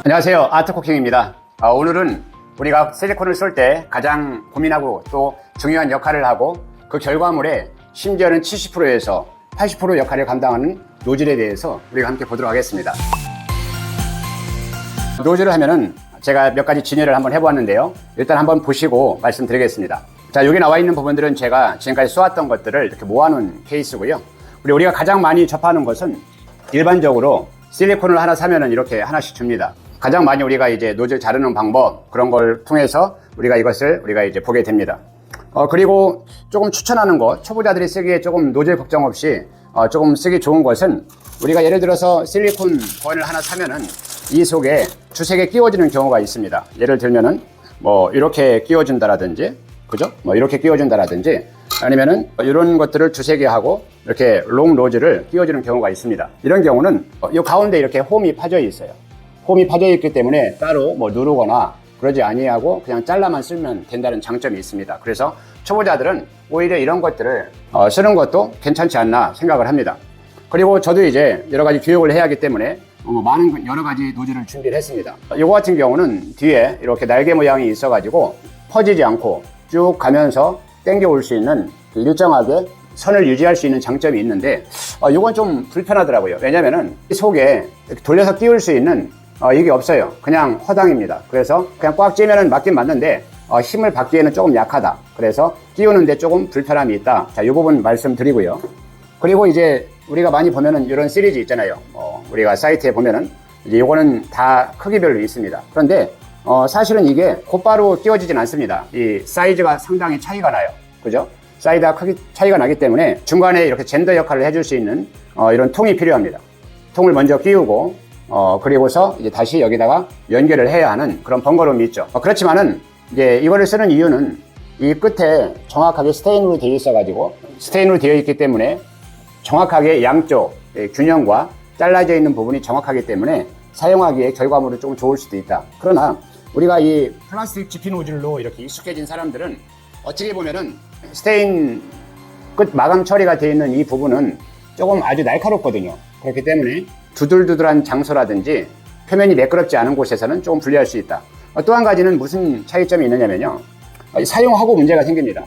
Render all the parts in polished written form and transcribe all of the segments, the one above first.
안녕하세요, 아트코킹입니다. 오늘은 우리가 실리콘을 쏠 때 가장 고민하고 또 중요한 역할을 하고 그 결과물에 심지어는 70%에서 80% 역할을 감당하는 노즐에 대해서 우리가 함께 보도록 하겠습니다. 노즐을 하면은 제가 몇 가지 진열을 한번 해보았는데요. 일단 한번 보시고 말씀드리겠습니다. 자, 여기 나와 있는 부분들은 제가 지금까지 쏘았던 것들을 이렇게 모아놓은 케이스고요. 우리가 가장 많이 접하는 것은 일반적으로 실리콘을 하나 사면은 이렇게 하나씩 줍니다. 가장 많이 우리가 이제 노즐 자르는 방법, 그런 걸 통해서 우리가 이제 보게 됩니다. 그리고 조금 추천하는 거, 초보자들이 쓰기에 조금 노즐 걱정 없이 조금 쓰기 좋은 것은 우리가 예를 들어서 실리콘 건을 하나 사면은 이 속에 두세 개 끼워지는 경우가 있습니다. 예를 들면은 뭐 이렇게 끼워준다라든지, 그죠? 뭐 이렇게 끼워준다라든지, 아니면은 이런 것들을 두세 개 하고 이렇게 롱 노즐을 끼워주는 경우가 있습니다. 이런 경우는 이 가운데 이렇게 홈이 파져 있어요. 홈이 파져 있기 때문에 따로 뭐 누르거나 그러지 아니하고 그냥 잘라만 쓰면 된다는 장점이 있습니다. 그래서 초보자들은 오히려 이런 것들을 쓰는 것도 괜찮지 않나 생각을 합니다. 그리고 저도 이제 여러 가지 교육을 해야 하기 때문에 많은 여러 가지 노즐을 준비를 했습니다. 이거 같은 경우는 뒤에 이렇게 날개 모양이 있어가지고 퍼지지 않고 쭉 가면서 당겨 올 수 있는 일정하게 선을 유지할 수 있는 장점이 있는데 이건 좀 불편하더라고요. 왜냐면은 속에 돌려서 끼울 수 있는 이게 없어요. 그냥 허당입니다. 그래서 그냥 꽉 찌면은 맞긴 맞는데 힘을 받기에는 조금 약하다. 그래서 끼우는데 조금 불편함이 있다. 자, 이 부분 말씀드리고요. 그리고 이제 우리가 많이 보면은 이런 시리즈 있잖아요. 우리가 사이트에 보면은 이제 이거는 다 크기별로 있습니다. 그런데 사실은 이게 곧바로 끼워지진 않습니다. 이 사이즈가 상당히 차이가 나요. 그죠? 사이즈가 크기 차이가 나기 때문에 중간에 이렇게 젠더 역할을 해줄 수 있는 이런 통이 필요합니다. 통을 먼저 끼우고 그리고서 이제 다시 여기다가 연결을 해야 하는 그런 번거로움이 있죠. 그렇지만은 이제 이거를 쓰는 이유는 이 끝에 정확하게 스테인으로 되어 있어가지고 스테인으로 되어 있기 때문에 정확하게 양쪽 균형과 잘라져 있는 부분이 정확하기 때문에 사용하기에 결과물은 조금 좋을 수도 있다. 그러나 우리가 이 플라스틱 지피 노즐로 이렇게 익숙해진 사람들은 어떻게 보면은 스테인 끝 마감 처리가 되어 있는 이 부분은 조금 아주 날카롭거든요. 그렇기 때문에 두들두들한 장소라든지 표면이 매끄럽지 않은 곳에서는 조금 불리할 수 있다. 또 한 가지는 무슨 차이점이 있느냐면요. 사용하고 문제가 생깁니다.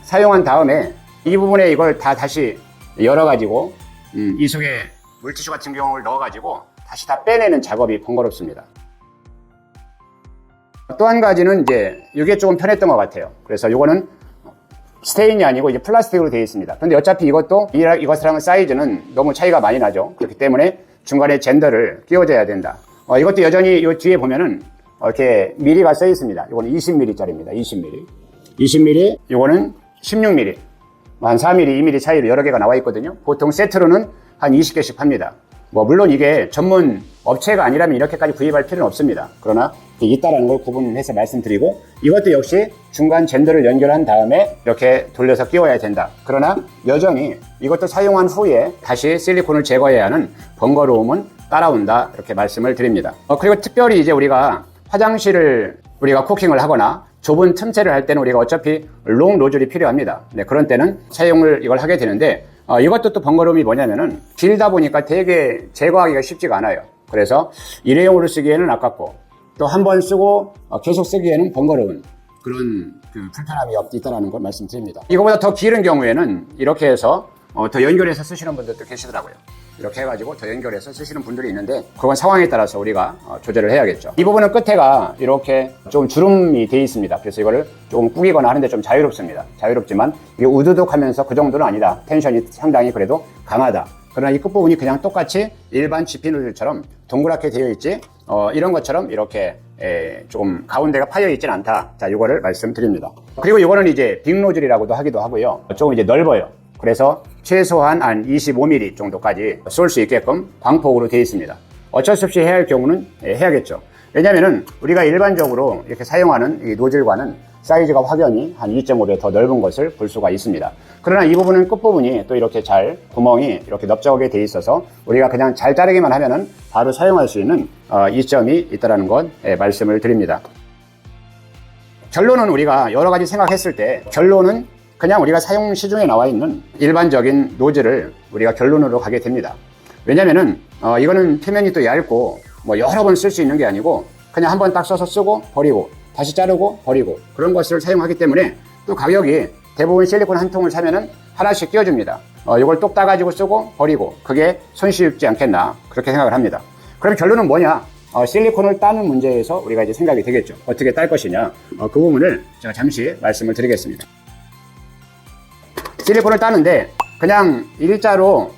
사용한 다음에 이 부분에 이걸 다시 열어가지고 이 속에 물티슈 같은 경우를 넣어가지고 다시 다 빼내는 작업이 번거롭습니다. 또 한 가지는 이제 이게 조금 편했던 것 같아요. 그래서 이거는 스테인이 아니고 이제 플라스틱으로 되어 있습니다. 그런데 어차피 이것도 이것이랑은 사이즈는 너무 차이가 많이 나죠. 그렇기 때문에 중간에 젠더를 끼워줘야 된다. 이것도 여전히 이 뒤에 보면은 이렇게 미리가 써 있습니다. 이거는 20mm짜리입니다. 20mm. 20mm, 이거는 16mm. 한 4mm, 2mm 차이로 여러 개가 나와 있거든요. 보통 세트로는 한 20개씩 팝니다. 물론 이게 전문 업체가 아니라면 이렇게까지 구입할 필요는 없습니다. 그러나 있다라는 걸 구분해서 말씀드리고, 이것도 역시 중간 젠더를 연결한 다음에 이렇게 돌려서 끼워야 된다. 그러나 여전히 이것도 사용한 후에 다시 실리콘을 제거해야 하는 번거로움은 따라온다. 이렇게 말씀을 드립니다. 그리고 특별히 이제 우리가 화장실을 우리가 코킹을 하거나 좁은 틈새를 할 때는 우리가 어차피 롱 노즐이 필요합니다. 네, 그런 때는 이걸 하게 되는데, 이것도 또 번거로움이 뭐냐면은 길다 보니까 되게 제거하기가 쉽지가 않아요. 그래서 일회용으로 쓰기에는 아깝고 또 한 번 쓰고 계속 쓰기에는 번거로운 그런 불편함이 있다는 걸 말씀드립니다. 이거보다 더 길은 경우에는 이렇게 해서 더 연결해서 쓰시는 분들도 계시더라고요. 이렇게 해가지고 더 연결해서 쓰시는 분들이 있는데 그건 상황에 따라서 우리가 조절을 해야겠죠. 이 부분은 끝에가 이렇게 좀 주름이 되어 있습니다. 그래서 이거를 조금 꾸기거나 하는데 좀 자유롭습니다. 자유롭지만 이게 우두둑하면서 그 정도는 아니다. 텐션이 상당히 그래도 강하다. 그러나 이 끝부분이 그냥 똑같이 일반 지피 노즐처럼 동그랗게 되어 있지 이런 것처럼 이렇게 조금 가운데가 파여 있진 않다. 자, 이거를 말씀드립니다. 그리고 이거는 이제 빅 노즐이라고도 하기도 하고요. 조금 이제 넓어요. 그래서 최소한 한 25mm 정도까지 쏠 수 있게끔 광폭으로 되어 있습니다. 어쩔 수 없이 해야 할 경우는 해야겠죠. 왜냐면은 우리가 일반적으로 이렇게 사용하는 이 노즐과는 사이즈가 확연히 한 2.5배 더 넓은 것을 볼 수가 있습니다. 그러나 이 부분은 끝부분이 또 이렇게 구멍이 이렇게 넓적하게 되어 있어서 우리가 그냥 잘 자르기만 하면은 바로 사용할 수 있는 이점이 있다는 건 말씀을 드립니다. 결론은 우리가 여러 가지 생각했을 때 결론은 그냥 우리가 사용 시중에 나와 있는 일반적인 노즐을 우리가 결론으로 가게 됩니다. 왜냐면은 이거는 표면이 또 얇고 뭐 여러 번 쓸 수 있는 게 아니고 그냥 한 번 딱 써서 쓰고 버리고 다시 자르고 버리고 그런 것을 사용하기 때문에 또 가격이 대부분 실리콘 한 통을 사면은 하나씩 끼워줍니다. 이걸 똑 따가지고 쓰고 버리고 그게 손쉽지 않겠나 그렇게 생각을 합니다. 그럼 결론은 뭐냐? 실리콘을 따는 문제에서 우리가 이제 생각이 되겠죠. 어떻게 딸 것이냐? 그 부분을 제가 잠시 말씀을 드리겠습니다. 실리콘을 따는데 그냥 일자로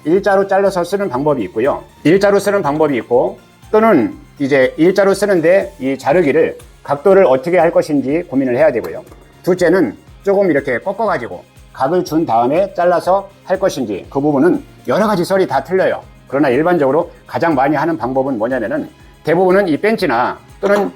잘라서 쓰는 방법이 있고요. 일자로 쓰는 방법이 있고 또는 이제 일자로 쓰는데 이 자르기를 각도를 어떻게 할 것인지 고민을 해야 되고요. 둘째는 조금 이렇게 꺾어가지고 각을 준 다음에 잘라서 할 것인지 그 부분은 여러 가지 썰이 다 틀려요. 그러나 일반적으로 가장 많이 하는 방법은 뭐냐면은 대부분은 이 벤치나 또는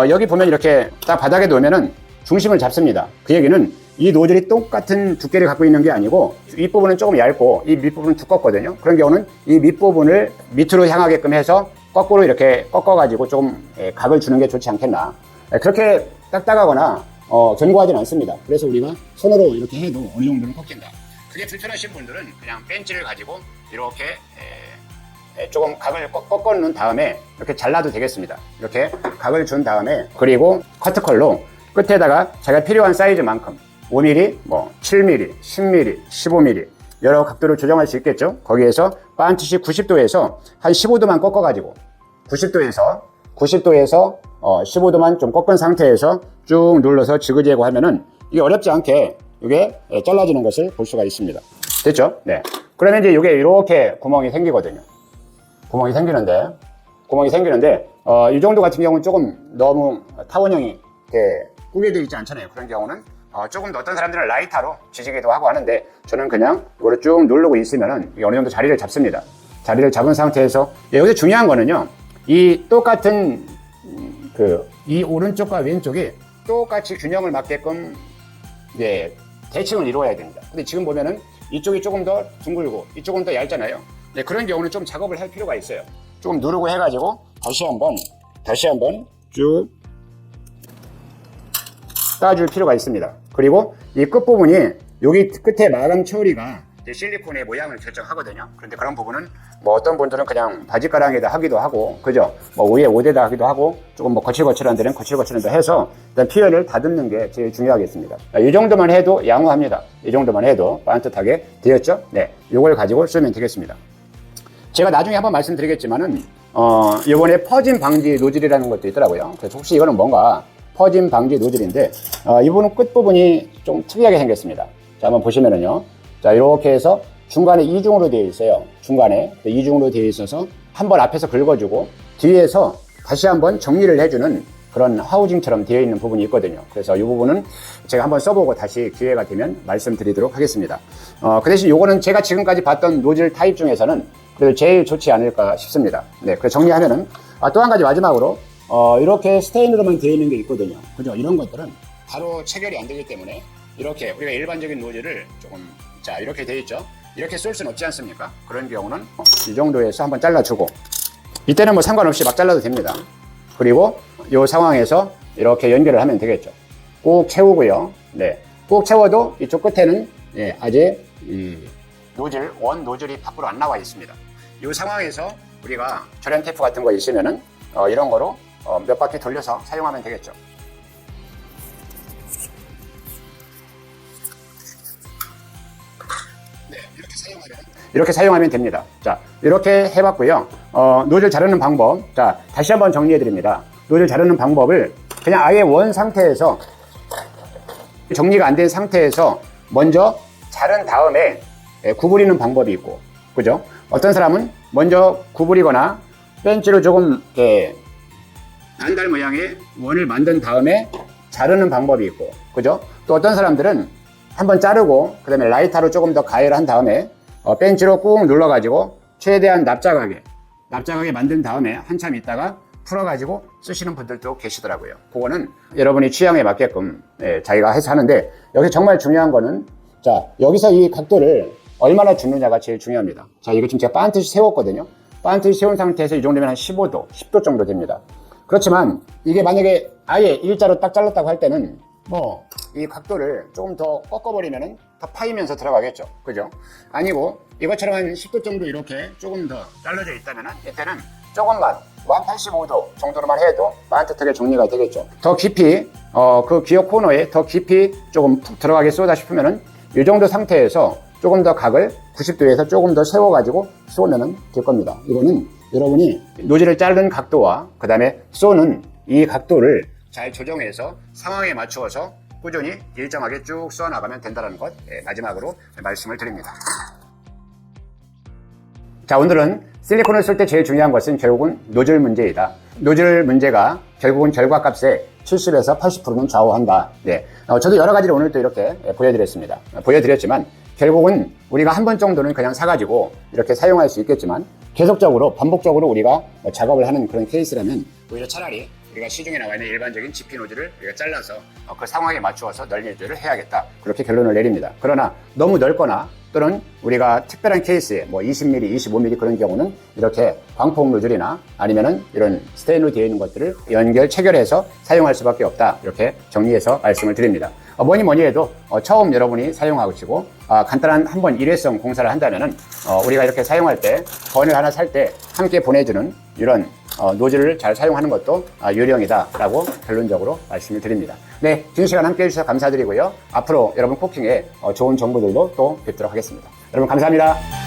여기 보면 이렇게 딱 바닥에 놓으면은 중심을 잡습니다. 그 얘기는 이 노즐이 똑같은 두께를 갖고 있는 게 아니고 윗부분은 조금 얇고 이 밑부분은 두껍거든요. 그런 경우는 이 밑부분을 밑으로 향하게끔 해서 거꾸로 이렇게 꺾어가지고 조금 각을 주는 게 좋지 않겠나. 그렇게 딱딱하거나 견고하진 않습니다. 그래서 우리가 손으로 이렇게 해도 어느 정도는 꺾인다. 그게 불편하신 분들은 그냥 벤치를 가지고 이렇게 조금 각을 꺾어 놓은 다음에 이렇게 잘라도 되겠습니다. 이렇게 각을 준 다음에 그리고 커트컬로 끝에다가 자기가 필요한 사이즈만큼 5mm, 뭐 7mm, 10mm, 15mm 여러 각도를 조정할 수 있겠죠. 거기에서 반드시 90도에서 한 15도만 꺾어가지고 90도에서 15도만 좀 꺾은 상태에서 쭉 눌러서 지그재그 하면은 이게 어렵지 않게 이게 잘라지는 것을 볼 수가 있습니다. 됐죠? 네. 그러면 이제 이게 이렇게 구멍이 생기거든요. 구멍이 생기는데 이 정도 같은 경우는 조금 너무 타원형이 꾸게 되어 있지 않잖아요. 그런 경우는 조금 더 어떤 사람들은 라이터로 지지기도 하고 하는데 저는 그냥 이거를 쭉 누르고 있으면은 어느 정도 자리를 잡습니다. 자리를 잡은 상태에서 여기서 중요한 거는요. 이 똑같은 이 오른쪽과 왼쪽이 똑같이 균형을 맞게끔 대칭을 이루어야 됩니다. 근데 지금 보면은 이쪽이 조금 더 둥글고 이쪽은 더 얇잖아요. 네, 그런 경우는 좀 작업을 할 필요가 있어요. 조금 누르고 해가지고 다시 한번 쭉 따줄 필요가 있습니다. 그리고 이 끝부분이 여기 끝에 마감 처리가 실리콘의 모양을 결정하거든요. 그런데 그런 부분은 뭐 어떤 분들은 그냥 바지가랑에다 하기도 하고, 그죠? 뭐 위에 오대다 하기도 하고, 조금 뭐 거칠거칠한 데는 거칠거칠한 데 해서 일단 표현을 다듬는 게 제일 중요하겠습니다. 이 정도만 해도 양호합니다. 이 정도만 해도 반듯하게 되었죠? 네. 요걸 가지고 쓰면 되겠습니다. 제가 나중에 한번 말씀드리겠지만은, 이번에 퍼짐 방지 노즐이라는 것도 있더라고요. 그래서 혹시 이거는 뭔가 퍼짐 방지 노즐인데, 이 부분은 끝부분이 좀 특이하게 생겼습니다. 자, 한번 보시면은요. 자, 이렇게 해서 중간에 이중으로 되어 있어요. 중간에 이중으로 되어 있어서 한번 앞에서 긁어주고 뒤에서 다시 한번 정리를 해주는 그런 하우징처럼 되어 있는 부분이 있거든요. 그래서 이 부분은 제가 한번 써보고 다시 기회가 되면 말씀드리도록 하겠습니다. 그 대신 이거는 제가 지금까지 봤던 노즐 타입 중에서는 그래도 제일 좋지 않을까 싶습니다. 네, 그래서 정리하면은 또 한 가지 마지막으로 이렇게 스테인으로만 되어 있는 게 있거든요. 그죠? 이런 것들은 바로 체결이 안 되기 때문에 이렇게 우리가 일반적인 노즐을 조금 자 이렇게 되어 있죠. 이렇게 쏠 수는 없지 않습니까? 그런 경우는 이 정도에서 한번 잘라주고 이때는 뭐 상관없이 막 잘라도 됩니다. 그리고 이 상황에서 이렇게 연결을 하면 되겠죠. 꼭 채우고요. 네, 꼭 채워도 이쪽 끝에는 아직 이 원 노즐이 밖으로 안 나와 있습니다. 이 상황에서 우리가 절연 테이프 같은 거 있으면은 이런 거로 몇 바퀴 돌려서 사용하면 되겠죠. 이렇게 사용하면 됩니다. 자, 이렇게 해봤고요. 노즐 자르는 방법. 자, 다시 한번 정리해 드립니다. 노즐 자르는 방법을 그냥 아예 원 상태에서 정리가 안 된 상태에서 먼저 자른 다음에 구부리는 방법이 있고, 그죠? 어떤 사람은 먼저 구부리거나 벤치로 조금 안달 모양의 원을 만든 다음에 자르는 방법이 있고, 그죠? 또 어떤 사람들은 한번 자르고 그 다음에 라이터로 조금 더 가열을 한 다음에 벤치로 꾹 눌러가지고 최대한 납작하게 만든 다음에 한참 있다가 풀어가지고 쓰시는 분들도 계시더라고요. 그거는 여러분이 취향에 맞게끔 자기가 해서 하는데 여기서 정말 중요한 거는 자 여기서 이 각도를 얼마나 주느냐가 제일 중요합니다. 자 이거 지금 제가 반듯이 세웠거든요. 반듯이 세운 상태에서 이 정도면 한 15도, 10도 정도 됩니다. 그렇지만 이게 만약에 아예 일자로 딱 잘랐다고 할 때는 뭐 이 각도를 조금 더 꺾어버리면은 더 파이면서 들어가겠죠. 그죠? 아니고 이것처럼 한 10도 정도 이렇게 조금 더 잘라져 있다면은 이때는 조금만 한 85도 정도로만 해도 반듯하게 정리가 되겠죠. 더 깊이 그 기어 코너에 더 깊이 조금 푹 들어가게 쏘다 싶으면은 이 정도 상태에서 조금 더 각을 90도에서 조금 더 세워가지고 쏘면 될 겁니다. 이거는 여러분이 노즐을 자르는 각도와 그 다음에 쏘는 이 각도를 잘 조정해서 상황에 맞추어서 꾸준히 일정하게 쭉 쏘아 나가면 된다는 것 마지막으로 말씀을 드립니다. 자, 오늘은 실리콘을 쓸 때 제일 중요한 것은 결국은 노즐 문제이다. 노즐 문제가 결국은 결과값의 70에서 80%는 좌우한다. 네. 저도 여러 가지를 오늘 또 이렇게 보여드렸습니다. 보여드렸지만 결국은 우리가 한 번 정도는 그냥 사가지고 이렇게 사용할 수 있겠지만 계속적으로 반복적으로 우리가 작업을 하는 그런 케이스라면 오히려 차라리 우리가 시중에 나와 있는 일반적인 GP 노즐을 우리가 잘라서 그 상황에 맞추어서 널리를 해야겠다. 그렇게 결론을 내립니다. 그러나 너무 넓거나 또는 우리가 특별한 케이스에 뭐 20mm, 25mm 그런 경우는 이렇게 광폭 노즐이나 아니면은 이런 스테인으로 되어 있는 것들을 체결해서 사용할 수밖에 없다. 이렇게 정리해서 말씀을 드립니다. 뭐니 해도 처음 여러분이 사용하시고 간단한 한번 일회성 공사를 한다면은 우리가 이렇게 사용할 때 건을 하나 살 때 함께 보내주는 이런 노즐을 잘 사용하는 것도 요령이다라고 결론적으로 말씀을 드립니다. 네, 긴 시간 함께 해주셔서 감사드리고요. 앞으로 여러분 쿠킹에 좋은 정보들도 또 뵙도록 하겠습니다. 여러분 감사합니다.